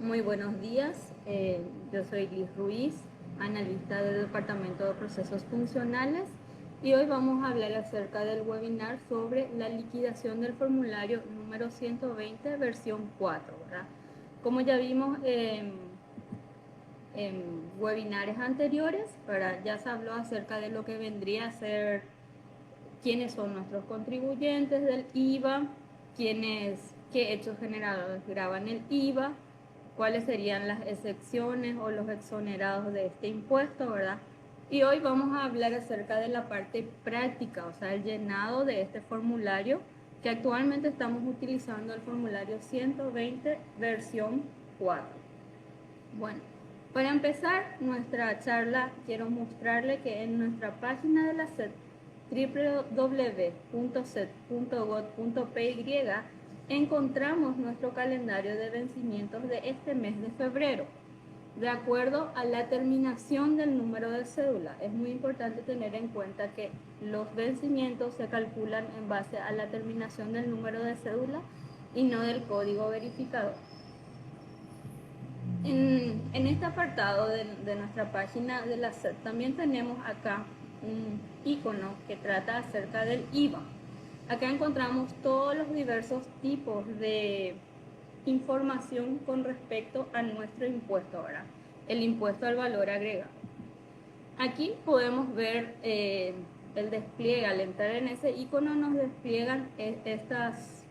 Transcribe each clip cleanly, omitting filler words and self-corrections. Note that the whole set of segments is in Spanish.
Muy buenos días, yo soy Liz Ruiz, analista del Departamento de Procesos Funcionales y hoy vamos a hablar acerca del webinar sobre la liquidación del formulario número 120 versión 4, ¿verdad? Como ya vimos en webinars anteriores, ¿verdad? Ya se habló acerca de lo que vendría a ser quiénes son nuestros contribuyentes del IVA, qué hechos generadores graban el IVA, cuáles serían las excepciones o los exonerados de este impuesto, ¿verdad? Y hoy vamos a hablar acerca de la parte práctica, o sea, el llenado de este formulario, que actualmente estamos utilizando el formulario 120 versión 4. Bueno, para empezar nuestra charla, quiero mostrarle que en nuestra página de la SED, www.sed.gov.py, encontramos nuestro calendario de vencimientos de este mes de febrero, de acuerdo a la terminación del número de cédula. Es muy importante tener en cuenta que los vencimientos se calculan en base a la terminación del número de cédula y no del código verificador. En este apartado de nuestra página de la SED también tenemos acá un icono que trata acerca del IVA. Acá encontramos todos los diversos tipos de información con respecto a nuestro impuesto, ¿verdad? El impuesto al valor agregado. Aquí podemos ver el despliegue. Al entrar en ese icono nos despliegan estas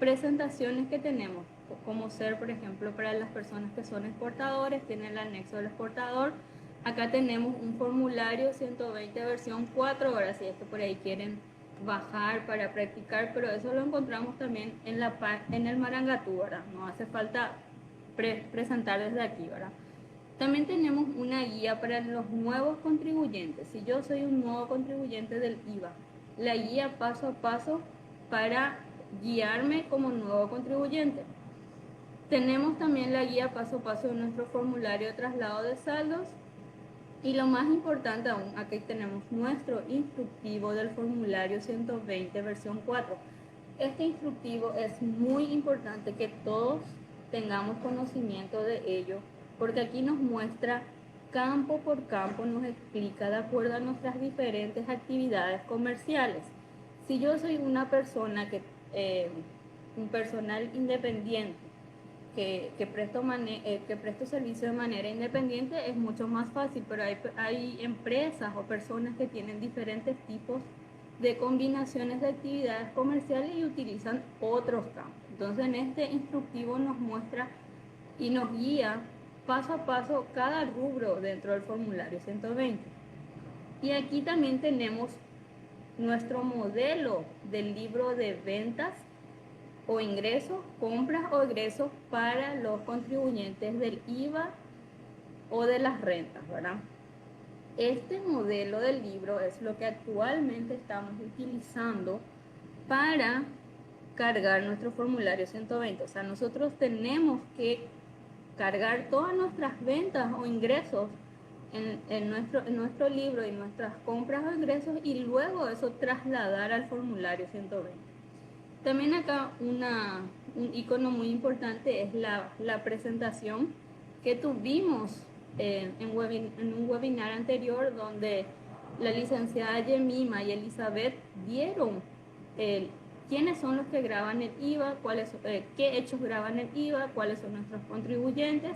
presentaciones que tenemos, como ser, por ejemplo, para las personas que son exportadores, tiene el anexo del exportador. Acá tenemos un formulario 120 versión 4, ahora si es que por ahí quieren bajar para practicar, pero eso lo encontramos también en el Marangatú, ¿verdad? No hace falta presentar desde aquí, ¿verdad? También tenemos una guía para los nuevos contribuyentes. Si yo soy un nuevo contribuyente del IVA, la guía paso a paso para guiarme como nuevo contribuyente. Tenemos también la guía paso a paso de nuestro formulario de traslado de saldos. Y lo más importante aún, aquí tenemos nuestro instructivo del formulario 120 versión 4. Este instructivo es muy importante que todos tengamos conocimiento de ello, porque aquí nos muestra campo por campo, nos explica de acuerdo a nuestras diferentes actividades comerciales. Si yo soy una persona un personal independiente, que presto servicio de manera independiente, es mucho más fácil, pero hay empresas o personas que tienen diferentes tipos de combinaciones de actividades comerciales y utilizan otros campos. Entonces en este instructivo nos muestra y nos guía paso a paso cada rubro dentro del formulario 120. Y aquí también tenemos nuestro modelo del libro de ventas o ingresos, compras o egresos para los contribuyentes del IVA o de las rentas, ¿verdad? Este modelo del libro es lo que actualmente estamos utilizando para cargar nuestro formulario 120. O sea, nosotros tenemos que cargar todas nuestras ventas o ingresos en nuestro libro y nuestras compras o ingresos y luego eso trasladar al formulario 120. También acá un icono muy importante es la presentación que tuvimos en un webinar anterior donde la licenciada Yemima y Elizabeth dieron quiénes son los que graban el IVA, qué hechos graban el IVA, cuáles son nuestros contribuyentes,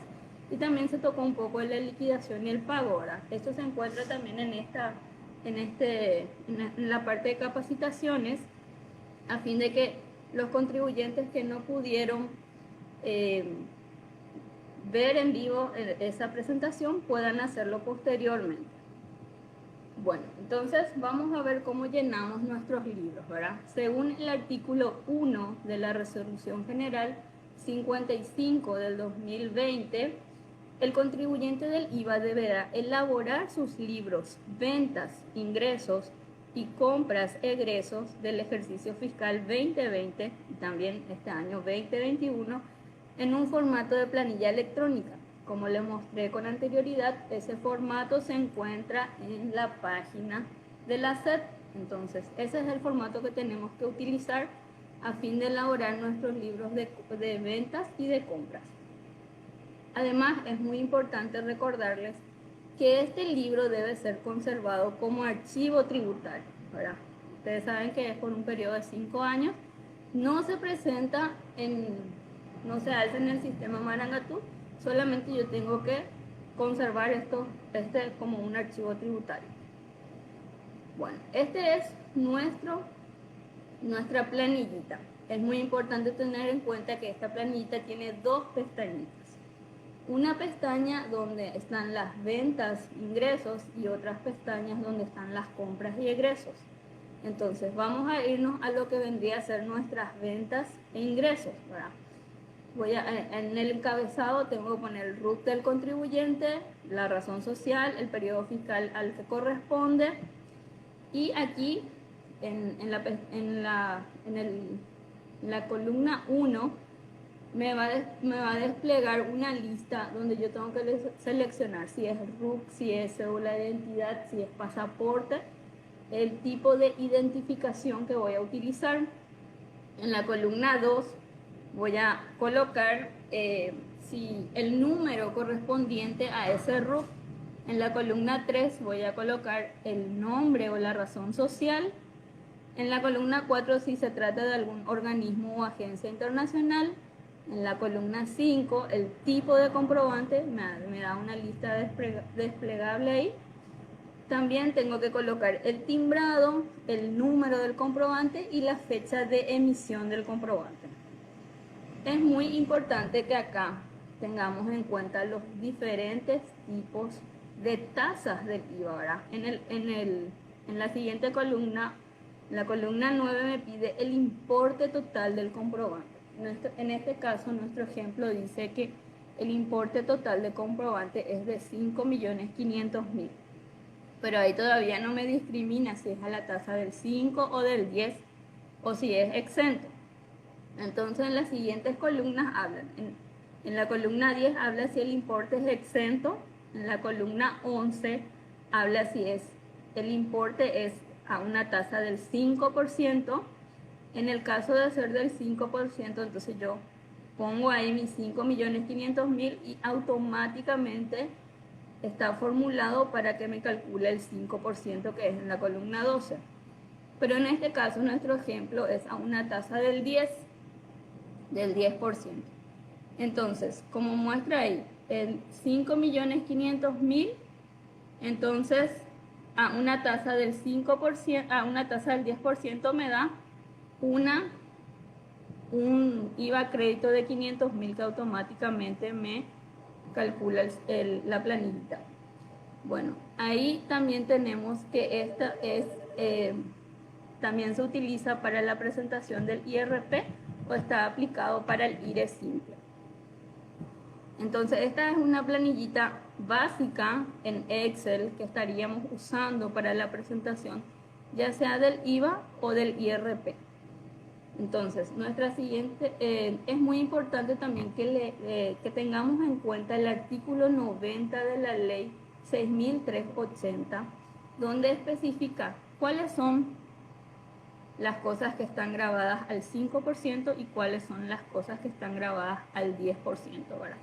y también se tocó un poco de la liquidación y el pago, ¿verdad? Esto se encuentra también en la parte de capacitaciones, a fin de que los contribuyentes que no pudieron eh, ver en vivo esa presentación puedan hacerlo posteriormente. Bueno, entonces vamos a ver cómo llenamos nuestros libros, ¿verdad? Según el artículo 1 de la Resolución General 55 del 2020, el contribuyente del IVA deberá elaborar sus libros, ventas, ingresos y compras, egresos del ejercicio fiscal 2020 y también este año 2021 en un formato de planilla electrónica. Como le mostré con anterioridad, ese formato se encuentra en la página de la SED. Entonces, ese es el formato que tenemos que utilizar a fin de elaborar nuestros libros de ventas y de compras. Además, es muy importante recordarles que este libro debe ser conservado como archivo tributario, ¿verdad? Ustedes saben que es por un periodo de 5 años, no se presenta no se alza en el sistema Marangatú, solamente yo tengo que conservar este como un archivo tributario. Bueno, este es nuestra planillita. Es muy importante tener en cuenta que esta planillita tiene dos pestañitas. Una pestaña donde están las ventas, ingresos, y otras pestañas donde están las compras y egresos. Entonces vamos a irnos a lo que vendría a ser nuestras ventas e ingresos, ¿verdad? En el encabezado tengo que poner el RUT del contribuyente, la razón social, el periodo fiscal al que corresponde, y aquí en la columna 1 me va a desplegar una lista donde yo tengo que seleccionar si es RUC, si es cédula de identidad, si es pasaporte, el tipo de identificación que voy a utilizar. En la columna 2 voy a colocar si el número correspondiente a ese RUC. En la columna 3 voy a colocar el nombre o la razón social. En la columna 4 si se trata de algún organismo o agencia internacional. En la columna 5 el tipo de comprobante, me da una lista desplegable ahí. También tengo que colocar el timbrado, el número del comprobante y la fecha de emisión del comprobante. Es muy importante que acá tengamos en cuenta los diferentes tipos de tasas del IVA, ¿verdad? En la siguiente columna, la columna 9 me pide el importe total del comprobante. En este caso, nuestro ejemplo dice que el importe total del comprobante es de 5.500.000. Pero ahí todavía no me discrimina si es a la tasa del 5 o del 10 o si es exento. Entonces en las siguientes columnas hablan. En la columna 10 habla si el importe es exento. En la columna 11 habla si el importe es a una tasa del 5%. En el caso de ser del 5%, entonces yo pongo ahí mis 5.500.000 y automáticamente está formulado para que me calcule el 5% que es en la columna 12. Pero en este caso nuestro ejemplo es a una tasa del 10%. Entonces, como muestra ahí, el 5.500.000, entonces a una tasa del 5%, a una tasa del 10% me da un IVA crédito de 500.000 que automáticamente me calcula la planillita. Bueno, ahí también tenemos que esta también se utiliza para la presentación del IRP o está aplicado para el IRE simple. Entonces esta es una planillita básica en Excel que estaríamos usando para la presentación ya sea del IVA o del IRP. Entonces, nuestra siguiente, es muy importante también que tengamos en cuenta el artículo 90 de la ley 6.380, donde especifica cuáles son las cosas que están grabadas al 5% y cuáles son las cosas que están grabadas al 10%, ¿verdad?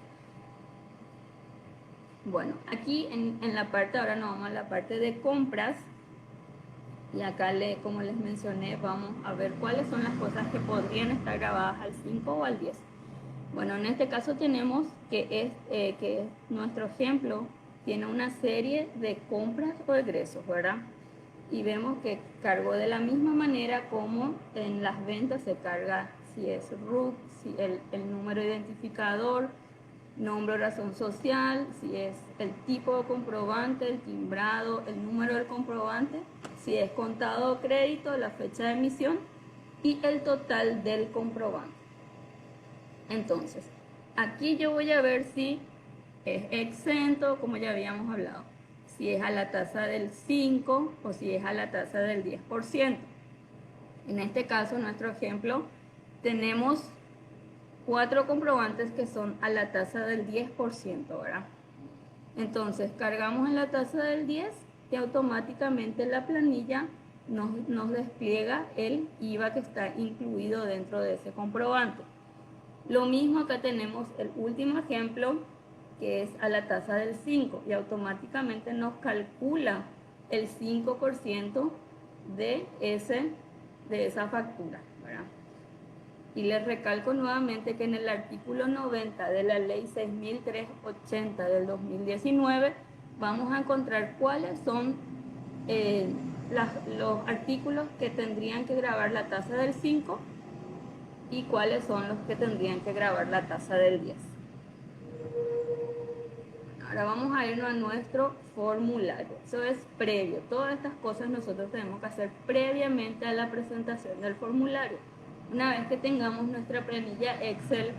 Bueno, aquí en la parte, ahora nos vamos a la parte de compras. Y acá, como les mencioné, vamos a ver cuáles son las cosas que podrían estar grabadas al 5 o al 10. Bueno, en este caso tenemos que nuestro ejemplo tiene una serie de compras o egresos, ¿verdad? Y vemos que cargó de la misma manera como en las ventas se carga si es RUC, si el número identificador, nombre o razón social, si es el tipo de comprobante, el timbrado, el número del comprobante, si es contado o crédito, la fecha de emisión y el total del comprobante. Entonces, aquí yo voy a ver si es exento, como ya habíamos hablado, si es a la tasa del 5 o si es a la tasa del 10%. En este caso, en nuestro ejemplo, tenemos 4 comprobantes que son a la tasa del 10%, ¿verdad? Entonces, cargamos en la tasa del 10 y automáticamente la planilla nos despliega el IVA que está incluido dentro de ese comprobante. Lo mismo acá tenemos el último ejemplo, que es a la tasa del 5 y automáticamente nos calcula el 5% de esa factura, ¿verdad? Y les recalco nuevamente que en el artículo 90 de la ley 6380 del 2019 vamos a encontrar cuáles son los artículos que tendrían que gravar la tasa del 5 y cuáles son los que tendrían que grabar la tasa del 10. Ahora vamos a irnos a nuestro formulario. Eso es previo. Todas estas cosas nosotros tenemos que hacer previamente a la presentación del formulario. Una vez que tengamos nuestra planilla Excel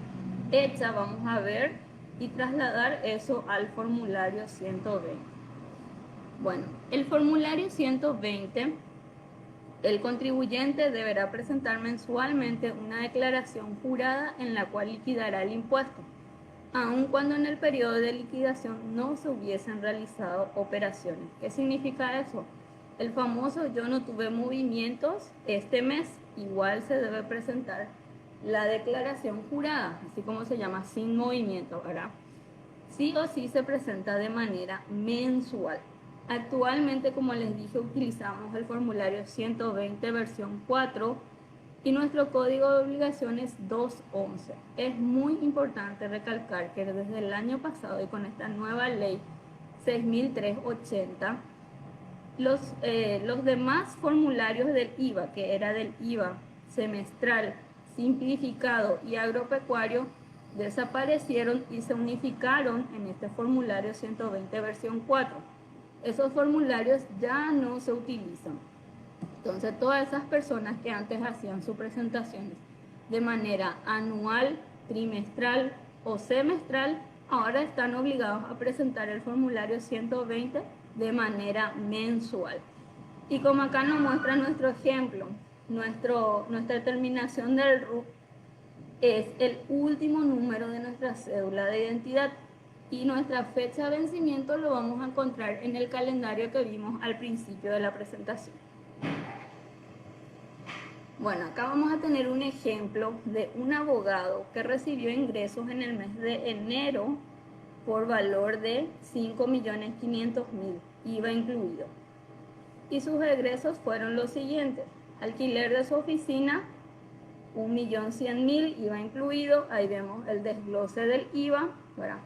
hecha, vamos a ver y trasladar eso al formulario 120. Bueno, el formulario 120, el contribuyente deberá presentar mensualmente una declaración jurada en la cual liquidará el impuesto, aun cuando en el periodo de liquidación no se hubiesen realizado operaciones. ¿Qué significa eso? El famoso yo no tuve movimientos este mes, igual se debe presentar la declaración jurada, así como se llama, sin movimiento, ¿verdad? Sí o sí se presenta de manera mensual. Actualmente, como les dije, utilizamos el formulario 120 versión 4 y nuestro código de obligaciones 211. Es muy importante recalcar que desde el año pasado y con esta nueva ley 6380, los demás formularios del IVA, que era del IVA semestral, simplificado y agropecuario, desaparecieron y se unificaron en este formulario 120 versión 4. Esos formularios ya no se utilizan. Entonces, todas esas personas que antes hacían sus presentaciones de manera anual, trimestral o semestral, ahora están obligados a presentar el formulario 120 de manera mensual. Y como acá nos muestra nuestro ejemplo, nuestra terminación del RUC es el último número de nuestra cédula de identidad y nuestra fecha de vencimiento lo vamos a encontrar en el calendario que vimos al principio de la presentación. Bueno, acá vamos a tener un ejemplo de un abogado que recibió ingresos en el mes de enero por valor de 5.500.000, IVA incluido. Y sus egresos fueron los siguientes: alquiler de su oficina, 1.100.000, IVA incluido. Ahí vemos el desglose del IVA, ¿verdad?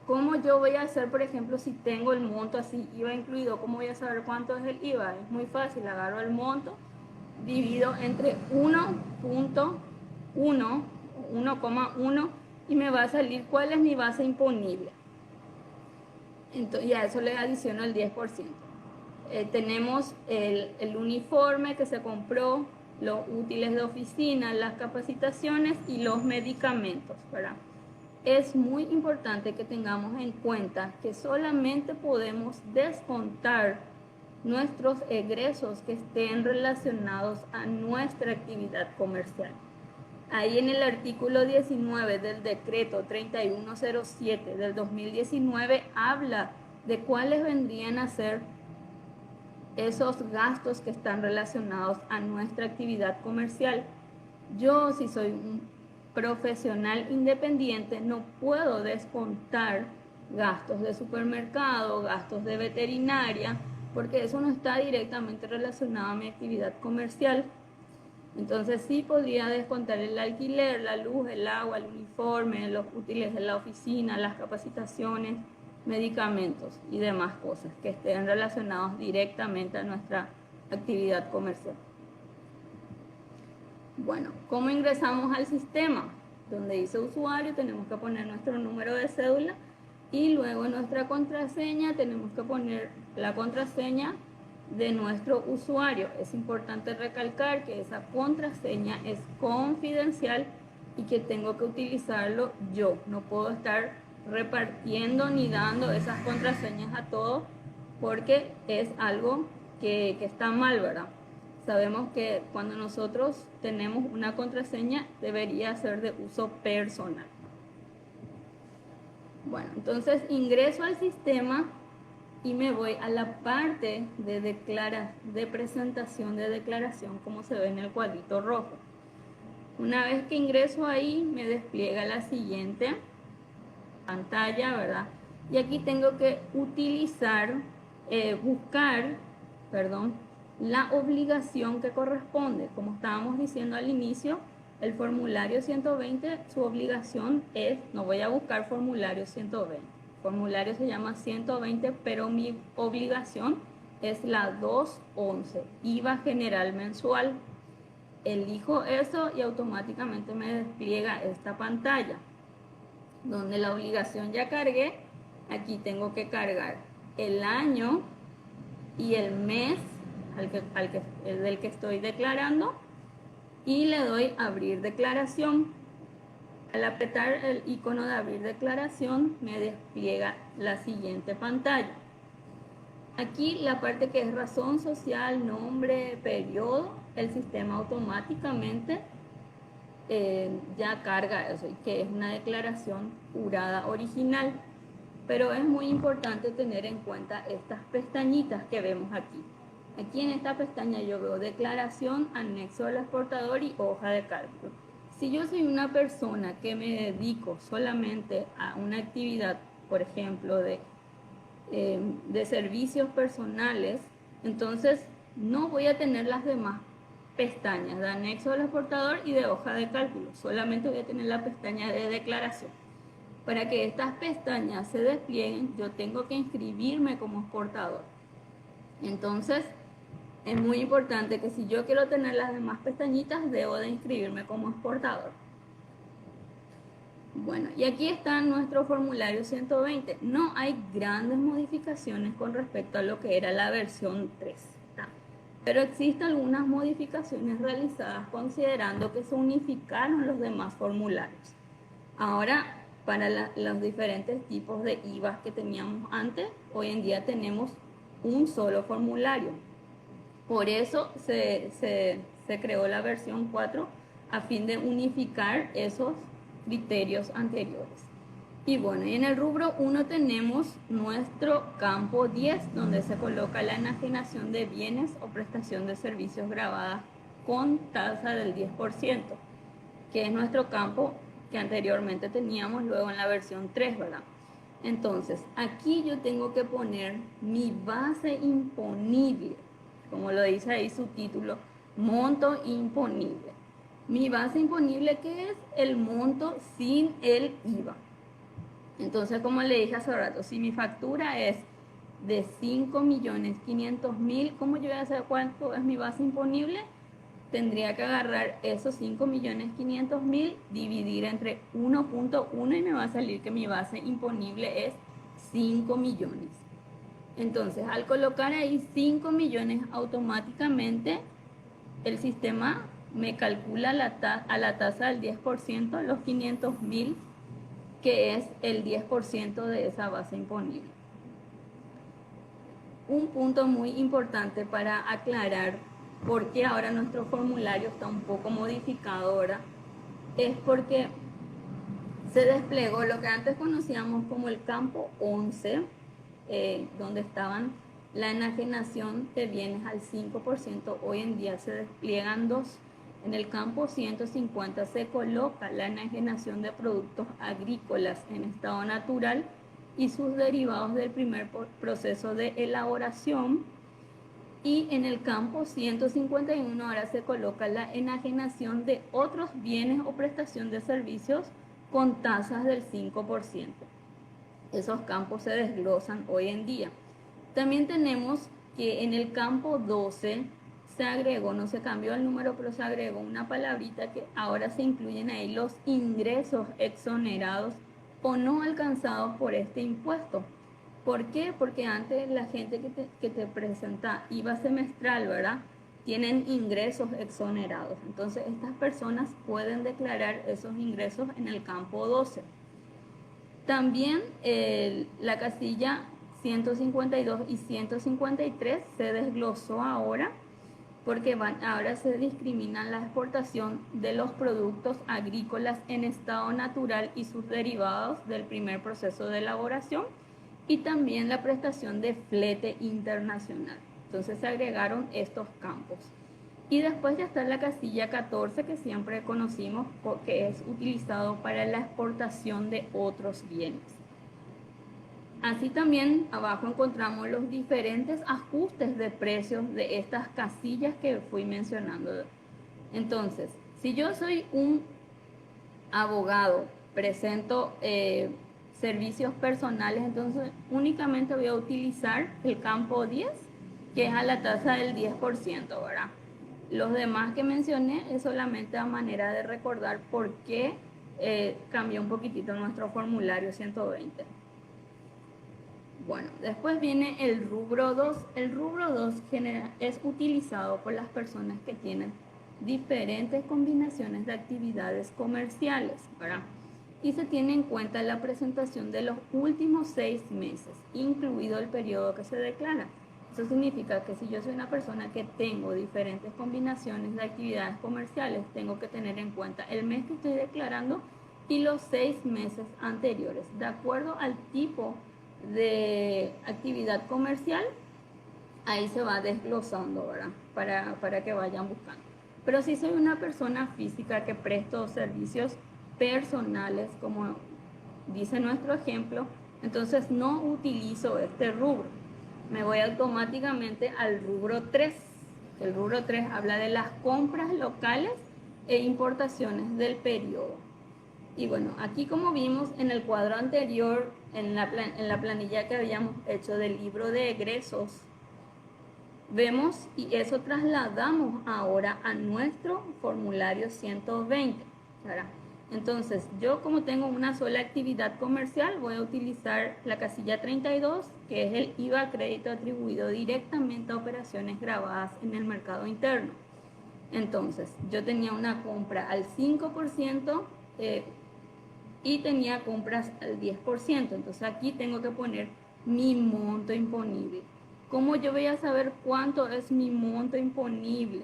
¿Cómo yo voy a hacer, por ejemplo, si tengo el monto así, IVA incluido? ¿Cómo voy a saber cuánto es el IVA? Es muy fácil, agarro el monto, divido entre 1,1 y me va a salir cuál es mi base imponible. Entonces, y a eso le adiciono el 10%. Tenemos el uniforme que se compró, los útiles de oficina, las capacitaciones y los medicamentos, ¿verdad? Es muy importante que tengamos en cuenta que solamente podemos descontar nuestros egresos que estén relacionados a nuestra actividad comercial. Ahí en el artículo 19 del decreto 3107 del 2019 habla de cuáles vendrían a ser esos gastos que están relacionados a nuestra actividad comercial. Yo, si soy un profesional independiente, no puedo descontar gastos de supermercado, gastos de veterinaria, porque eso no está directamente relacionado a mi actividad comercial. Entonces sí podría descontar el alquiler, la luz, el agua, el uniforme, los útiles de la oficina, las capacitaciones, medicamentos y demás cosas que estén relacionados directamente a nuestra actividad comercial. Bueno, ¿cómo ingresamos al sistema? Donde dice usuario tenemos que poner nuestro número de cédula y luego nuestra contraseña tenemos que poner la contraseña de nuestro usuario. Es importante recalcar que esa contraseña es confidencial y que tengo que utilizarlo yo. No puedo estar repartiendo ni dando esas contraseñas a todos porque es algo que está mal, ¿verdad? Sabemos que cuando nosotros tenemos una contraseña debería ser de uso personal. Bueno, entonces ingreso al sistema y me voy a la parte de presentación de declaración, como se ve en el cuadrito rojo. Una vez que ingreso ahí, me despliega la siguiente pantalla, ¿verdad? Y aquí tengo que buscar, perdón, la obligación que corresponde. Como estábamos diciendo al inicio, el formulario 120, su obligación es, no voy a buscar formulario 120. El formulario se llama 120, pero mi obligación es la 211, IVA general mensual. Elijo eso y automáticamente me despliega esta pantalla donde la obligación ya cargué. Aquí tengo que cargar el año y el mes del que estoy declarando y le doy abrir declaración. Al apretar el icono de abrir declaración me despliega la siguiente pantalla. Aquí la parte que es razón social, nombre, periodo, el sistema automáticamente ya carga eso, que es una declaración jurada original. Pero es muy importante tener en cuenta estas pestañitas que vemos aquí. Aquí en esta pestaña yo veo declaración, anexo del exportador y hoja de cálculo. Si yo soy una persona que me dedico solamente a una actividad, por ejemplo, de servicios personales, entonces no voy a tener las demás pestañas de anexo del exportador y de hoja de cálculo. Solamente voy a tener la pestaña de declaración. Para que estas pestañas se desplieguen, yo tengo que inscribirme como exportador. Entonces, es muy importante que si yo quiero tener las demás pestañitas, debo de inscribirme como exportador. Bueno, y aquí está nuestro formulario 120. No hay grandes modificaciones con respecto a lo que era la versión 3. Pero existen algunas modificaciones realizadas considerando que se unificaron los demás formularios. Ahora, para los diferentes tipos de IVA que teníamos antes, hoy en día tenemos un solo formulario. Por eso se creó la versión 4 a fin de unificar esos criterios anteriores. Y bueno, y en el rubro 1 tenemos nuestro campo 10, donde se coloca la enajenación de bienes o prestación de servicios grabadas con tasa del 10%, que es nuestro campo que anteriormente teníamos luego en la versión 3, ¿verdad? Entonces, aquí yo tengo que poner mi base imponible, como lo dice ahí su título, monto imponible. Mi base imponible, que es el monto sin el IVA. Entonces, como le dije hace rato, si mi factura es de 5.500.000, ¿cómo yo voy a saber cuánto es mi base imponible? Tendría que agarrar esos 5.500.000, dividir entre 1.1 y me va a salir que mi base imponible es 5 millones. Entonces, al colocar ahí 5 millones, automáticamente el sistema me calcula a la tasa del 10% los 500.000, que es el 10% de esa base imponible. Un punto muy importante para aclarar por qué ahora nuestro formulario está un poco modificado ahora, es porque se desplegó lo que antes conocíamos como el campo 11, donde estaban la enajenación de bienes al 5%, hoy en día se despliegan dos. En el campo 150 se coloca la enajenación de productos agrícolas en estado natural y sus derivados del primer proceso de elaboración. Y en el campo 151 ahora se coloca la enajenación de otros bienes o prestación de servicios con tasas del 5%. Esos campos se desglosan hoy en día. También tenemos que en el campo 12 se agregó, no se cambió el número, pero se agregó una palabrita que ahora se incluyen ahí los ingresos exonerados o no alcanzados por este impuesto. ¿Por qué? Porque antes la gente que te presenta IVA semestral, ¿verdad? Tienen ingresos exonerados. Entonces, estas personas pueden declarar esos ingresos en el campo 12. También la casilla 152 y 153 se desglosó ahora porque ahora se discriminan la exportación de los productos agrícolas en estado natural y sus derivados del primer proceso de elaboración y también la prestación de flete internacional. Entonces se agregaron estos campos. Y después ya está la casilla 14 que siempre conocimos que es utilizado para la exportación de otros bienes. Así también abajo encontramos los diferentes ajustes de precios de estas casillas que fui mencionando. Entonces, si yo soy un abogado, presento servicios personales, entonces únicamente voy a utilizar el campo 10, que es a la tasa del 10%, ¿verdad? Los demás que mencioné es solamente a manera de recordar por qué cambió un poquitito nuestro formulario 120. Bueno, después viene el rubro 2. El rubro 2 es utilizado por las personas que tienen diferentes combinaciones de actividades comerciales, ¿verdad? Y se tiene en cuenta la presentación de los últimos 6 meses, incluido el periodo que se declara. Eso significa que si yo soy una persona que tengo diferentes combinaciones de actividades comerciales, tengo que tener en cuenta el mes que estoy declarando y los 6 meses anteriores, de acuerdo al tipo de actividad comercial. Ahí se va desglosando, ¿verdad? Para que vayan buscando. Pero si soy una persona física que presto servicios personales, como dice nuestro ejemplo, entonces no utilizo este rubro. Me voy automáticamente al rubro 3. El rubro 3 habla de las compras locales e importaciones del periodo. Y bueno, aquí como vimos en el cuadro anterior, en la planilla que habíamos hecho del libro de egresos, vemos y eso trasladamos ahora a nuestro formulario 120, ¿verdad? Entonces, yo como tengo una sola actividad comercial, voy a utilizar la casilla 32, que es el IVA crédito atribuido directamente a operaciones grabadas en el mercado interno. Entonces, yo tenía una compra al 5% y tenía compras al 10%. Entonces, aquí tengo que poner mi monto imponible. ¿Cómo yo voy a saber cuánto es mi monto imponible?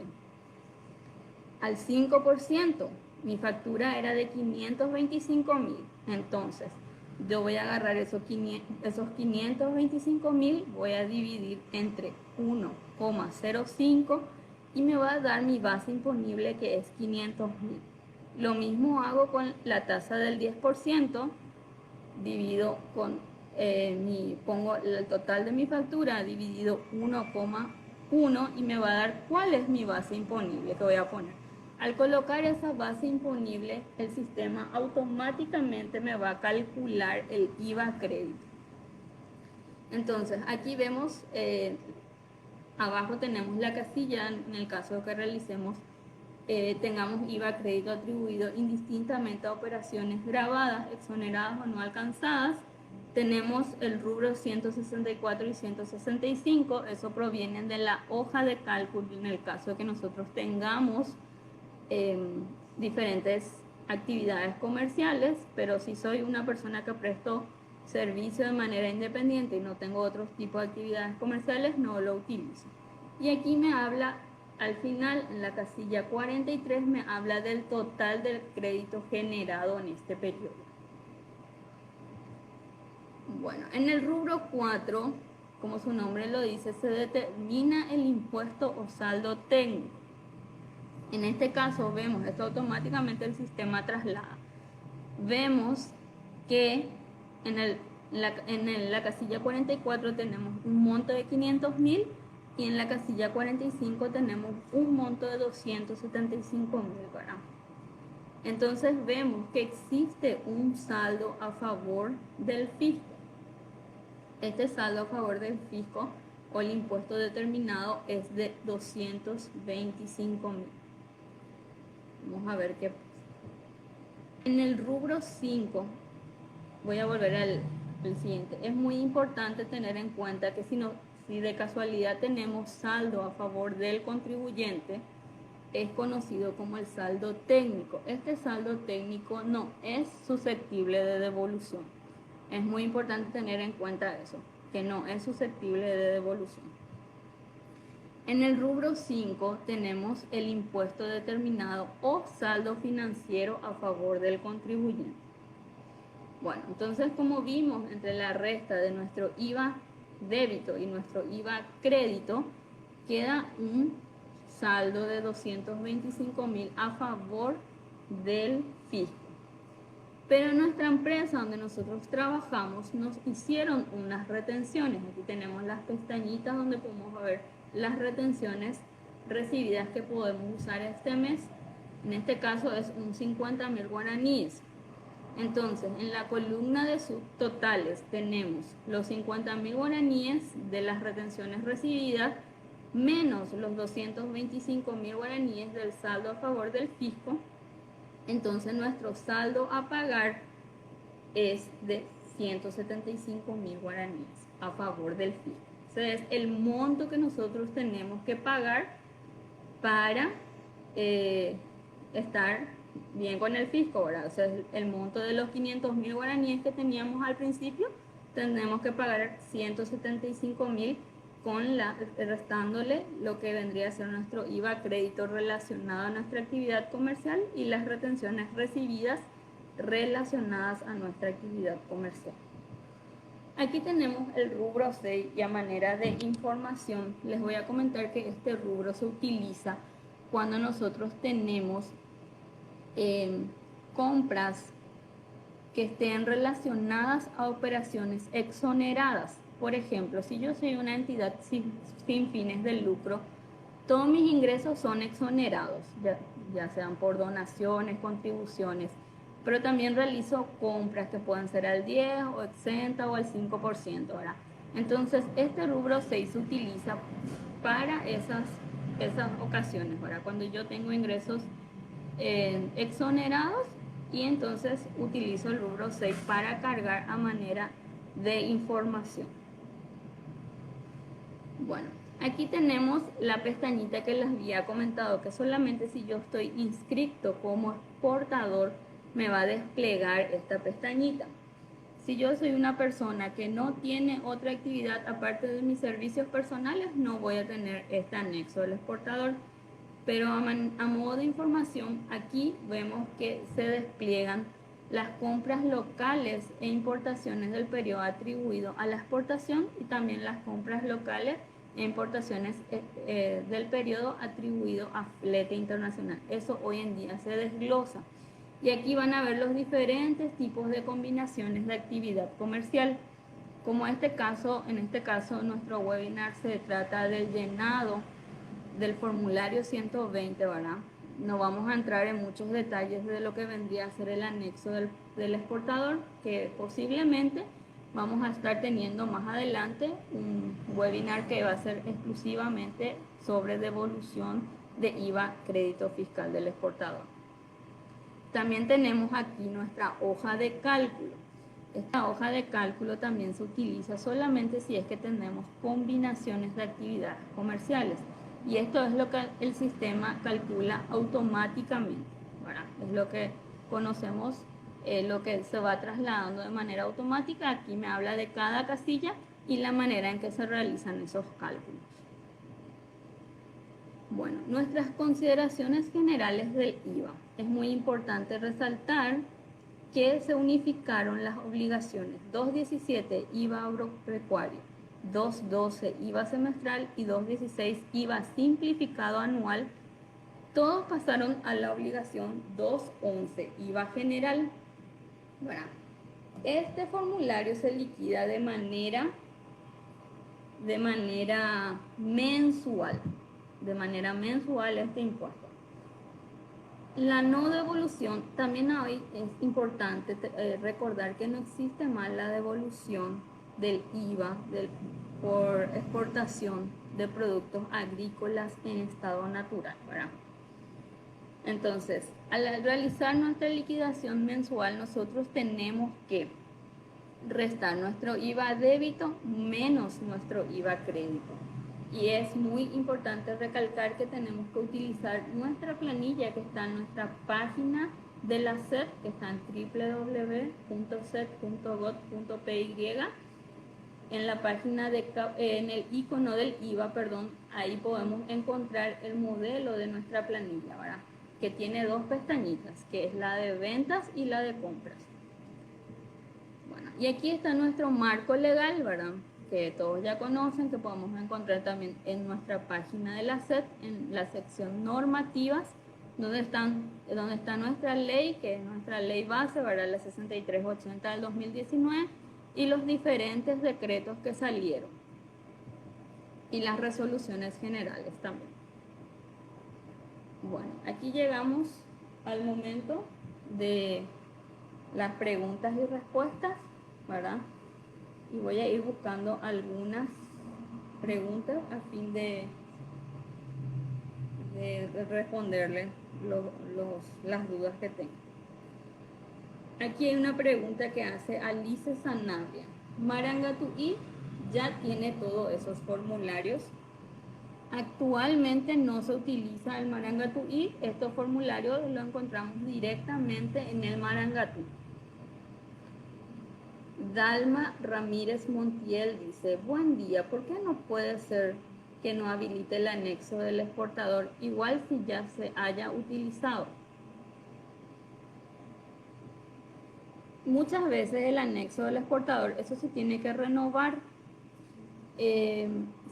Al 5%, mi factura era de 525.000. Entonces, yo voy a agarrar esos 525.000, voy a dividir entre 1,05 y me va a dar mi base imponible, que es 500.000. Lo mismo hago con la tasa del 10%, divido con pongo el total de mi factura dividido 1,1 y me va a dar cuál es mi base imponible que voy a poner. Al colocar esa base imponible, el sistema automáticamente me va a calcular el IVA crédito. Entonces, aquí vemos, abajo tenemos la casilla en el caso de que realicemos tengamos IVA crédito atribuido indistintamente a operaciones grabadas, exoneradas o no alcanzadas. Tenemos el rubro 164 y 165, eso proviene de la hoja de cálculo en el caso de que nosotros tengamos diferentes actividades comerciales, pero si soy una persona que presto servicio de manera independiente y no tengo otros tipos de actividades comerciales, no lo utilizo. Y aquí me habla, al final, en la casilla 43, me habla del total del crédito generado en este periodo. Bueno, en el rubro 4, como su nombre lo dice, se determina el impuesto o saldo técnico. En este caso vemos, esto automáticamente el sistema traslada. Vemos que en la casilla 44 tenemos un monto de 500.000 y en la casilla 45 tenemos un monto de 275.000, ¿verdad? Entonces vemos que existe un saldo a favor del fisco. Este saldo a favor del fisco o el impuesto determinado es de 225.000. Vamos a ver qué pasa. En el rubro 5, voy a volver al siguiente. Es muy importante tener en cuenta que si de casualidad tenemos saldo a favor del contribuyente, es conocido como el saldo técnico. Este saldo técnico no es susceptible de devolución. Es muy importante tener en cuenta eso, que no es susceptible de devolución. En el rubro 5 tenemos el impuesto determinado o saldo financiero a favor del contribuyente. Bueno, entonces como vimos entre la resta de nuestro IVA débito y nuestro IVA crédito, queda un saldo de 225.000 a favor del fisco. Pero en nuestra empresa donde nosotros trabajamos nos hicieron unas retenciones. Aquí tenemos las pestañitas donde podemos ver las retenciones recibidas que podemos usar este mes. En este caso es un 50.000 guaraníes. Entonces, en la columna de subtotales tenemos los 50.000 guaraníes de las retenciones recibidas menos los 225.000 guaraníes del saldo a favor del fisco. Entonces, nuestro saldo a pagar es de 175.000 guaraníes a favor del fisco. Ese es el monto que nosotros tenemos que pagar para estar bien con el fisco, ¿verdad? O sea, el monto de los 500.000 guaraníes que teníamos al principio, tendremos que pagar 175.000 restándole lo que vendría a ser nuestro IVA crédito relacionado a nuestra actividad comercial y las retenciones recibidas relacionadas a nuestra actividad comercial. Aquí tenemos el rubro 6 y a manera de información les voy a comentar que este rubro se utiliza cuando nosotros tenemos compras que estén relacionadas a operaciones exoneradas. Por ejemplo, si yo soy una entidad sin fines de lucro, todos mis ingresos son exonerados, ya sean por donaciones, contribuciones, pero también realizo compras que pueden ser al 10 o exenta o al 5%, ¿verdad? Entonces, este rubro 6 se utiliza para esas ocasiones, ¿verdad? Cuando yo tengo ingresos exonerados y entonces utilizo el rubro 6 para cargar a manera de información. Bueno, aquí tenemos la pestañita que les había comentado, que solamente si yo estoy inscrito como exportador me va a desplegar esta pestañita. Si yo soy una persona que no tiene otra actividad aparte de mis servicios personales, no voy a tener este anexo del exportador. Pero a modo de información, aquí vemos que se despliegan las compras locales e importaciones del periodo atribuido a la exportación y también las compras locales e importaciones del periodo atribuido a flete internacional. Eso hoy en día se desglosa. Y aquí van a ver los diferentes tipos de combinaciones de actividad comercial. Como en este caso, nuestro webinar se trata del llenado del formulario 120, ¿verdad? No vamos a entrar en muchos detalles de lo que vendría a ser el anexo del exportador, que posiblemente vamos a estar teniendo más adelante un webinar que va a ser exclusivamente sobre devolución de IVA crédito fiscal del exportador. También tenemos aquí nuestra hoja de cálculo. Esta hoja de cálculo también se utiliza solamente si es que tenemos combinaciones de actividades comerciales. Y esto es lo que el sistema calcula automáticamente, ¿verdad? Es lo que conocemos, lo que se va trasladando de manera automática. Aquí me habla de cada casilla y la manera en que se realizan esos cálculos. Bueno, nuestras consideraciones generales del IVA. Es muy importante resaltar que se unificaron las obligaciones 217 IVA agropecuario, 212 IVA semestral y 216 IVA simplificado anual. Todos pasaron a la obligación 211 IVA general. Bueno, este formulario se liquida de manera mensual. De manera mensual este impuesto. La no devolución, también hoy es importante recordar que no existe más la devolución del IVA por exportación de productos agrícolas en estado natural, ¿verdad? Entonces, al realizar nuestra liquidación mensual, nosotros tenemos que restar nuestro IVA débito menos nuestro IVA crédito. Y es muy importante recalcar que tenemos que utilizar nuestra planilla que está en nuestra página de la SED, que está en www.sed.gov.py. En la página en el icono del IVA, ahí podemos encontrar el modelo de nuestra planilla, ¿verdad? Que tiene dos pestañitas, que es la de ventas y la de compras. Bueno, y aquí está nuestro marco legal, ¿verdad? Que todos ya conocen, que podemos encontrar también en nuestra página de la SED, en la sección normativas, donde está nuestra ley, que es nuestra ley base, ¿verdad? La 6380 del 2019, y los diferentes decretos que salieron, y las resoluciones generales también. Bueno, aquí llegamos al momento de las preguntas y respuestas, ¿verdad? Y voy a ir buscando algunas preguntas a fin de responderle las dudas que tengo. Aquí hay una pregunta que hace Alice Sanabria. Marangatuí ya tiene todos esos formularios. Actualmente no se utiliza el Marangatuí. Estos formularios los encontramos directamente en el Marangatuí. Dalma Ramírez Montiel dice: buen día, ¿por qué no puede ser que no habilite el anexo del exportador igual si ya se haya utilizado? Muchas veces el anexo del exportador, eso se tiene que renovar.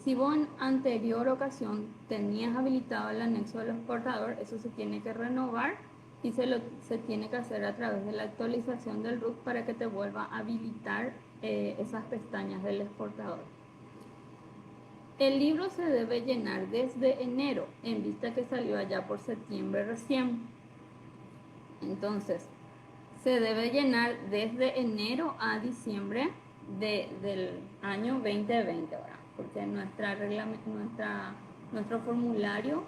Si vos en anterior ocasión tenías habilitado el anexo del exportador, eso se tiene que renovar y se tiene que hacer a través de la actualización del RUC para que te vuelva a habilitar esas pestañas del exportador. El libro se debe llenar desde enero, en vista que salió allá por septiembre recién. Entonces, se debe llenar desde enero a diciembre del año 2020, ¿verdad? Porque nuestro formulario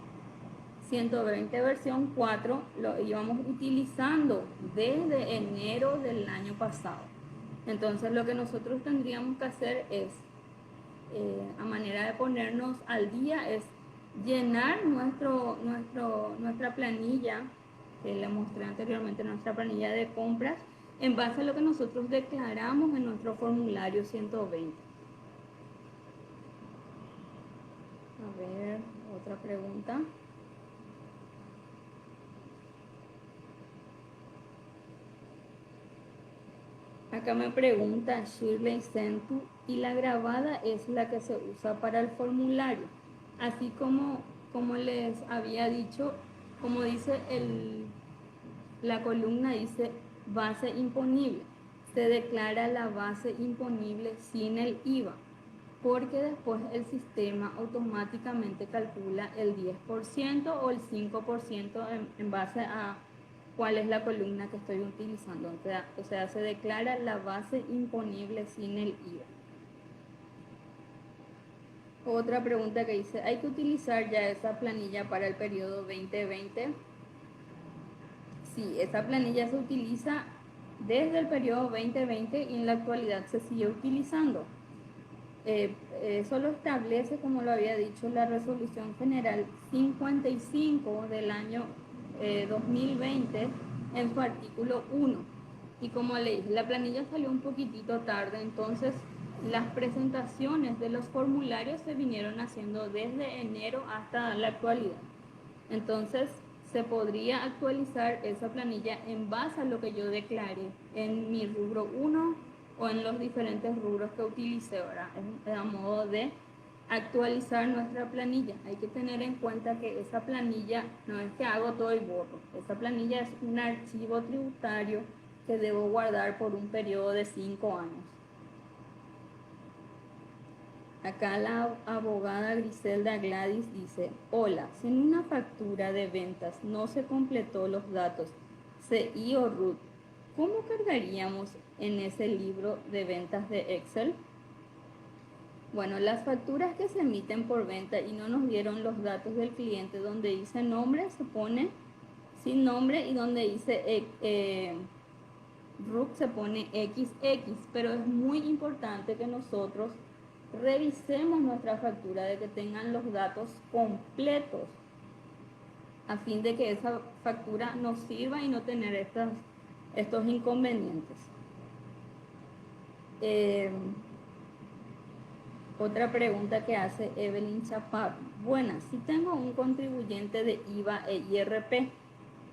120 versión 4 lo íbamos utilizando desde enero del año pasado. Entonces lo que nosotros tendríamos que hacer es, a manera de ponernos al día, es llenar nuestra planilla, que le mostré anteriormente, nuestra planilla de compras, en base a lo que nosotros declaramos en nuestro formulario 120. A ver, otra pregunta. Acá me pregunta Shirley Sentu, y la grabada es la que se usa para el formulario. Así como les había dicho, como dice la columna, dice base imponible. Se declara la base imponible sin el IVA, porque después el sistema automáticamente calcula el 10% o el 5% en base a cuál es la columna que estoy utilizando. O sea, se declara la base imponible sin el IVA. Otra pregunta que dice: ¿hay que utilizar ya esa planilla para el periodo 2020? Sí, esa planilla se utiliza desde el periodo 2020 y en la actualidad se sigue utilizando. Eso lo establece, como lo había dicho, la Resolución General 55 del año 2020 en su artículo 1. Y como le dije, la planilla salió un poquitito tarde, entonces las presentaciones de los formularios se vinieron haciendo desde enero hasta la actualidad. Entonces se podría actualizar esa planilla en base a lo que yo declaré en mi rubro 1 o en los diferentes rubros que utilicé, ¿verdad? Es a modo de actualizar nuestra planilla. Hay que tener en cuenta que esa planilla no es que hago todo y borro. Esa planilla es un archivo tributario que debo guardar por un periodo de 5 años. Acá la abogada Griselda Gladys dice: hola, si en una factura de ventas no se completó los datos CI o RUT, ¿cómo cargaríamos en ese libro de ventas de Excel? Bueno, las facturas que se emiten por venta y no nos dieron los datos del cliente, donde dice nombre se pone sin nombre y donde dice RUC se pone XX, pero es muy importante que nosotros revisemos nuestra factura de que tengan los datos completos a fin de que esa factura nos sirva y no tener estos inconvenientes. Otra pregunta que hace Evelyn Chaparro: buenas, si tengo un contribuyente de IVA e IRP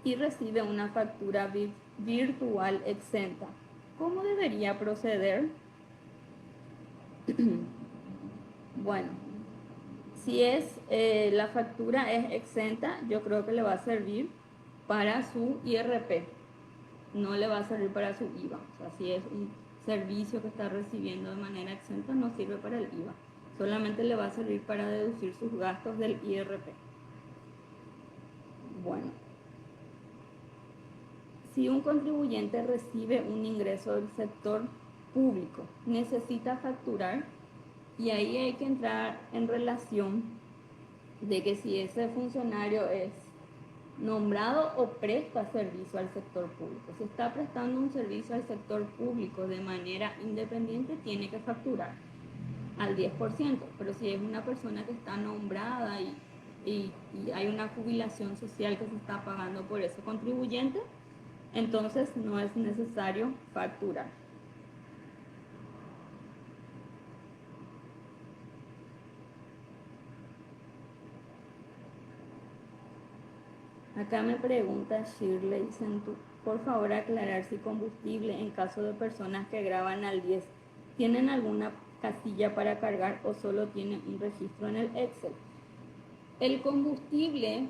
y recibe una factura virtual exenta, ¿cómo debería proceder? Bueno, si la factura es exenta, yo creo que le va a servir para su IRP, no le va a servir para su IVA. O sea, si es un servicio que está recibiendo de manera exenta, no sirve para el IVA. Solamente le va a servir para deducir sus gastos del IRP. Bueno, si un contribuyente recibe un ingreso del sector público, necesita facturar, y ahí hay que entrar en relación de que si ese funcionario es nombrado o presta servicio al sector público. Si está prestando un servicio al sector público de manera independiente, tiene que facturar al 10%, pero si es una persona que está nombrada y hay una jubilación social que se está pagando por ese contribuyente, entonces no es necesario facturar. Acá me pregunta Shirley Centu, por favor aclarar si combustible en caso de personas que graban al 10, ¿tienen alguna casilla para cargar o solo tienen un registro en el Excel? El combustible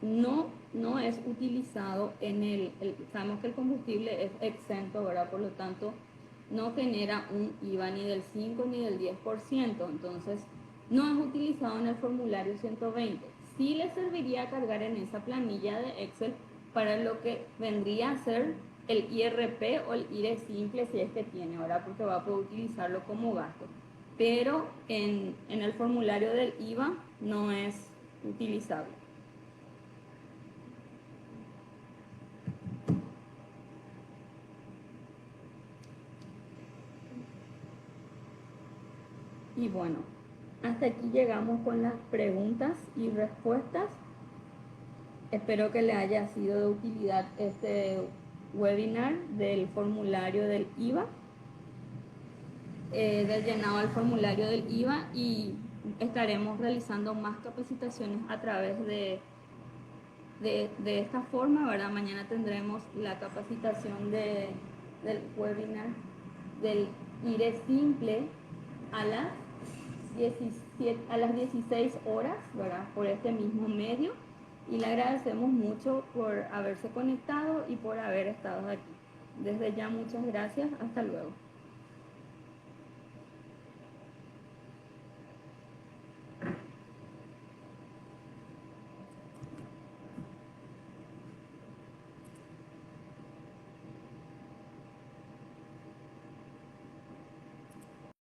no es utilizado sabemos que el combustible es exento, ¿verdad? Por lo tanto, no genera un IVA ni del 5 ni del 10%, entonces no es utilizado en el formulario 120. Sí le serviría cargar en esa planilla de Excel para lo que vendría a ser el IRP o el IRE simple si es que tiene, ¿verdad? Porque va a poder utilizarlo como gasto. Pero en el formulario del IVA no es utilizable. Y bueno, hasta aquí llegamos con las preguntas y respuestas. Espero que le haya sido de utilidad este webinar del formulario del IVA, del llenado del formulario del IVA, y estaremos realizando más capacitaciones a través de esta forma, ¿verdad? Mañana tendremos la capacitación del webinar del IRE simple a las 16 horas, ¿verdad? Por este mismo medio, y le agradecemos mucho por haberse conectado y por haber estado aquí. Desde ya, muchas gracias. Hasta luego.